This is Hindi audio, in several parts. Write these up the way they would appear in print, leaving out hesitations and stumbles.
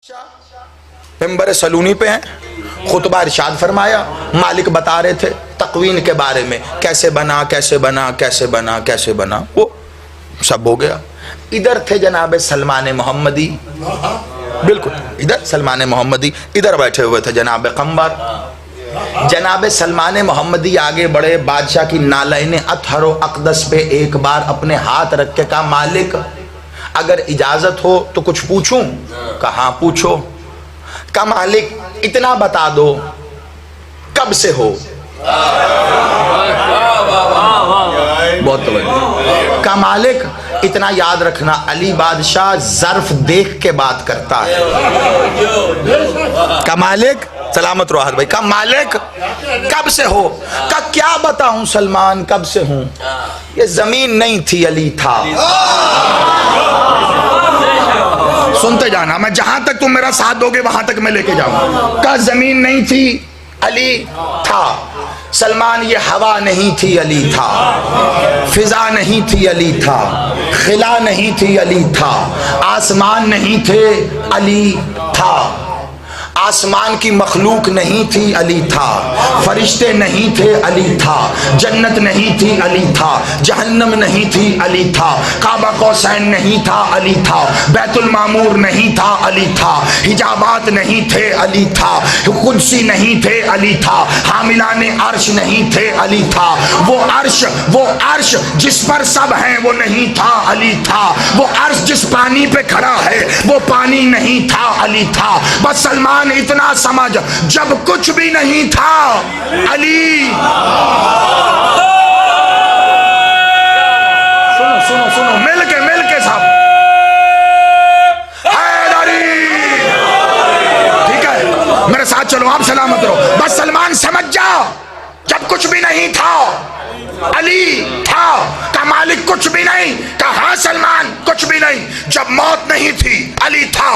मिंबर सलूनी पे हैं, खुतबा इरशाद फरमाया। मालिक बता रहे थे तकवीन के बारे में, कैसे बना कैसे बना कैसे बना कैसे बना, वो सब हो गया। इधर थे जनाब सलमान मोहम्मदी, बिल्कुल इधर सलमान मोहम्मदी, इधर बैठे हुए थे जनाब कम्बर। जनाब सलमान मोहम्मदी आगे बढ़े, बादशाह की नालैन अतहर व अक़दस पे एक बार अपने हाथ रख के कहा, मालिक अगर इजाजत हो तो कुछ पूछूं? कहा पूछो। का मालिक इतना बता दो कब से हो? बहुत का मालिक इतना याद रखना, अली बादशाह ज़र्फ देख के बात करता है। का मालिक सलामत रहो भाई, का मालिक कब से हो? का क्या बताऊं सलमान कब से हूं? ये जमीन नहीं थी अली था। सुनते जाना, मैं जहां तक तुम मेरा साथ दोगे वहां तक मैं लेके जाऊंगा। का जमीन नहीं थी अली था। सलमान ये हवा नहीं थी अली था, फिजा नहीं थी अली था, खिला नहीं थी अली था, आसमान नहीं थे अली था, आसमान की मखलूक नहीं थी अली था, फरिश्ते नहीं थे अली था, जन्नत नहीं थी अली था, जहन्नम नहीं थी अली था, काबा कौसैन नहीं था अली था, बैतुल मामूर नहीं था अली था, हिजाबात नहीं थे अली था, कुदसी नहीं थे अली था, हामिलाने अर्श नहीं थे अली था, वो अर्श जिस पर सब है वो नहीं था अली था, वो अर्श जिस पानी पे खड़ा है वो पानी नहीं था अली था। बस सलमान इतना समझ, जब कुछ भी नहीं था अली। सुनो सुनो सुनो, मिल के सब हैदरी, ठीक है मेरे साथ चलो, आप सलामत रहो। बस सलमान समझ जा, जब कुछ भी नहीं था अली था। का मालिक कुछ भी नहीं? कहा सलमान कुछ भी नहीं। जब मौत नहीं थी अली था,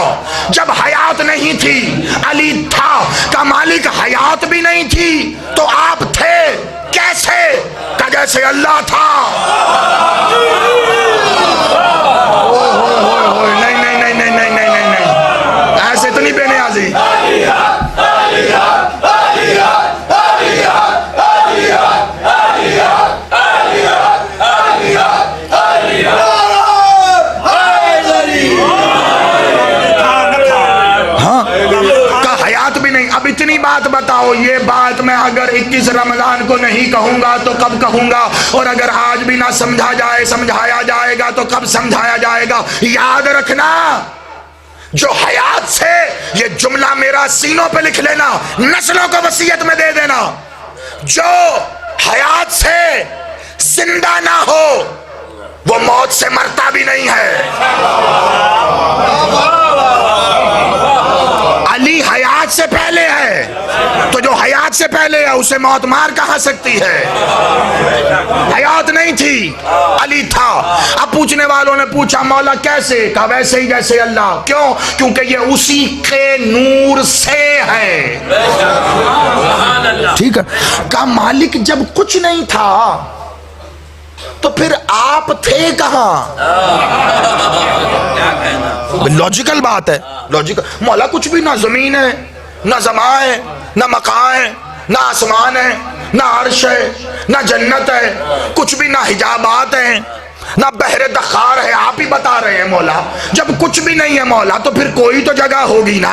जब हयात नहीं थी अली था। का मालिक हयात भी नहीं थी तो आप थे कैसे? का जैसे अल्लाह था। नहीं नहीं नहीं नहीं नहीं नहीं नहीं नहीं, ऐसे तो नहीं बेनियाजी। अब इतनी बात बताओ, ये बात मैं अगर 21 रमजान को नहीं कहूंगा तो कब कहूंगा? और अगर आज भी ना समझाया जाएगा तो कब समझाया जाएगा? याद रखना, जो हयात से, ये जुमला मेरा सीनों पे लिख लेना, नस्लों को वसीयत में दे देना, जो हयात से जिंदा ना हो वो मौत से मरता भी नहीं है। अली हयात से पहले है, तो जो हयात से पहले है उसे मौत मार कहां सकती है? हयात नहीं थी अली था। अब पूछने वालों ने पूछा मौला कैसे? कहा वैसे ही जैसे अल्लाह। क्यों? क्योंकि ये उसी के नूर से है। ठीक है। कहा मालिक जब कुछ नहीं था तो फिर आप थे कहां? लॉजिकल बात है, लॉजिकल। मौला कुछ भी, ना जमीन है ना जमा है ना मकान है ना आसमान है ना अर्श है ना जन्नत है, कुछ भी ना हिजाबात है ना बहरे दखार है। आप ही बता रहे हैं मौला जब कुछ भी नहीं है मौला तो फिर कोई तो जगह होगी ना।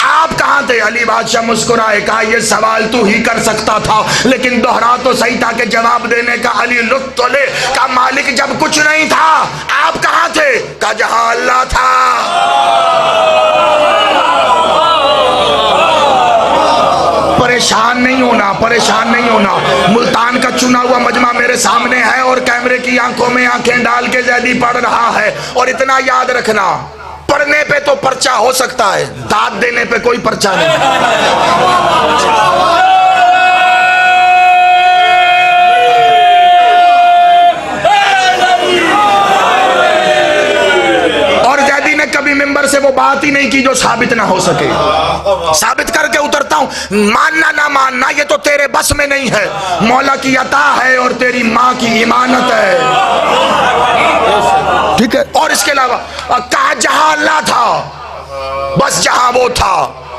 आप कहां थे? अली बादशाह मुस्कुराए, कहा ये सवाल तू ही कर सकता था, लेकिन दोहरा तो सही था कि जवाब देने का अली लुत्फ तो ले। का मालिक जब कुछ नहीं था आप कहां थे? का जहां अल्लाह था। परेशान नहीं होना, परेशान नहीं होना। मुल्तान का चुना हुआ मजमा मेरे सामने है और कैमरे की आंखों में आंखें डाल के जैदी पढ़ रहा है। और इतना याद रखना, पढ़ने पे तो पर्चा हो सकता है, दाद देने पे कोई पर्चा नहीं। कभी मिंबर से वो बात ही नहीं की जो साबित ना हो सके। साबित करके उतरता हूं, मानना ना मानना ये तो तेरे बस में नहीं है, मौला की अता है और तेरी माँ की इमानत है। ठीक है। और इसके अलावा कहा जहां अल्लाह था बस जहां वो था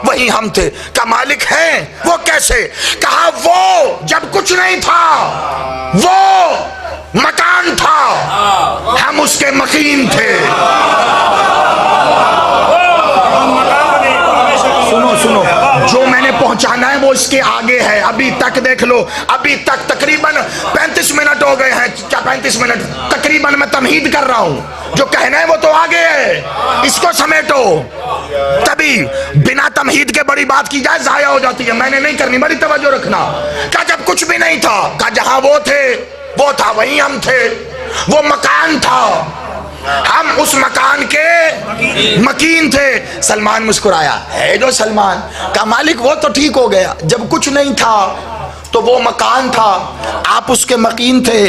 वहीं हम थे। का मालिक है वो कैसे? कहा वो जब कुछ नहीं था, वो मकान था, हम उसके मकीन थे। सुनो सुनो, जो मैंने पहुंचाना है वो इसके आगे है। अभी तक देख लो, अभी तक तकरीबन 35 मिनट हो गए हैं। क्या 35 मिनट? तकरीबन मैं तमहीद कर रहा हूं। जो कहना है वो तो आगे है, इसको समेटो। तभी बिना तमहीद के बड़ी बात की जाए जाया हो जाती है। मैंने नहीं करनी, बड़ी तवज्जो रखना। क्या जब कुछ भी नहीं था, क्या जहां वो थे वो था वहीं हम थे। वो मकान था, हम उस मकान के मकीन थे। सलमान मुस्कुराया। है जो सलमान का मालिक वो तो ठीक हो गया, जब कुछ नहीं था तो वो मकान था, आप उसके मकीन थे,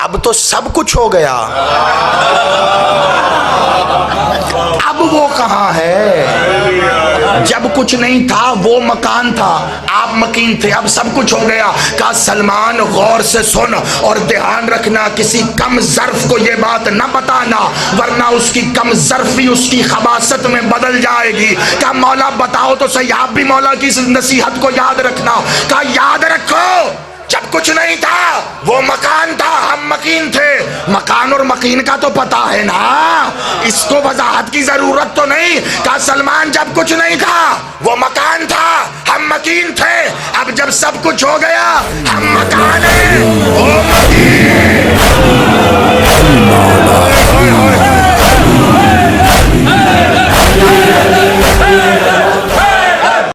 अब तो सब कुछ हो गया, अब वो कहां है? जब कुछ नहीं था वो मकान था, आप मकीन थे, अब सब कुछ हो गया। का सलमान गौर से सुन और ध्यान रखना, किसी कम ज़र्फ को ये बात न बताना, वरना उसकी कम ज़र्फी उसकी खबासत में बदल जाएगी। का मौला बताओ तो सही, आप भी मौला की इस नसीहत को याद रखना। का याद रखो, जब कुछ नहीं था वो मकान था, हम मकीन थे। मकान और मकीन का तो पता है ना, इसको वजाहत की जरूरत तो नहीं। का सलमान जब कुछ नहीं था वो मकान था, हम मकीन थे, अब जब सब कुछ हो गया हम मकान है, वो मकीन।